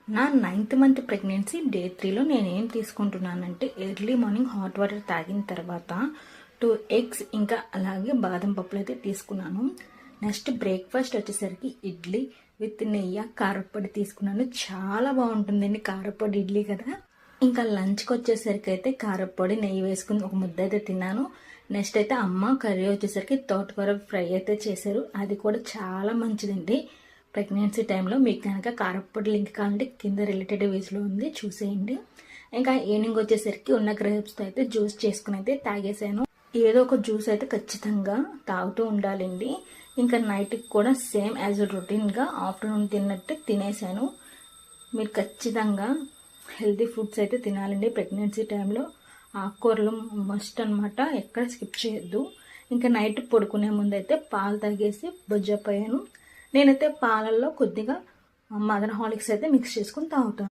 నా 9th month pregnancy day 3లో నేనేం తీసుకుంటున్నానంటే early morning hot water తాగిన తర్వాత 2 ఎగ్స్ ఇంకా అలాగే బాదం పప్పులు అయితే తీసుకున్నాను. నెక్స్ట్ బ్రేక్ఫాస్ట్ వచ్చేసరికి ఇడ్లీ విత్ నెయ్యి కారప్పొడి తీసుకున్నాను. చాలా బాగుంటుందండి కారప్పొడి ఇడ్లీ కదా. ఇంకా లంచ్కి వచ్చేసరికి అయితే కారప్పొడి నెయ్యి వేసుకుని ఒక ముద్ద అయితే తిన్నాను. నెక్స్ట్ అయితే అమ్మ కర్రీ వచ్చేసరికి తోటకూర ఫ్రై అయితే చేశారు. అది కూడా చాలా మంచిదండి ప్రెగ్నెన్సీ టైంలో. మీకు కనుక కారప్పొడి లింక్ కావాలంటే కింద రిలేటెడ్ వేస్లో ఉంది, చూసేయండి. ఇంకా ఈవినింగ్ వచ్చేసరికి ఉన్న గ్రేప్స్తో అయితే జ్యూస్ చేసుకుని అయితే తాగేసాను. ఏదో ఒక జ్యూస్ అయితే ఖచ్చితంగా తాగుతూ ఉండాలండి. ఇంకా నైట్కి కూడా సేమ్ యాజ్ రొటీన్గా ఆఫ్టర్నూన్ తిన్నట్టు తినేసాను. మీరు ఖచ్చితంగా హెల్తీ ఫుడ్స్ అయితే తినాలండి ప్రెగ్నెన్సీ టైంలో. ఆకుకూరలు మస్ట్ అనమాట, ఎక్కడ స్కిప్ చేయొద్దు. ఇంకా నైట్ పడుకునే ముందు అయితే పాలు తాగేసి బొజ్జపోయాను. నేనైతే పాలల్లో కొద్దిగా మదర్ హార్లిక్స్ అయితే మిక్స్ చేసుకుని తాగుతాను.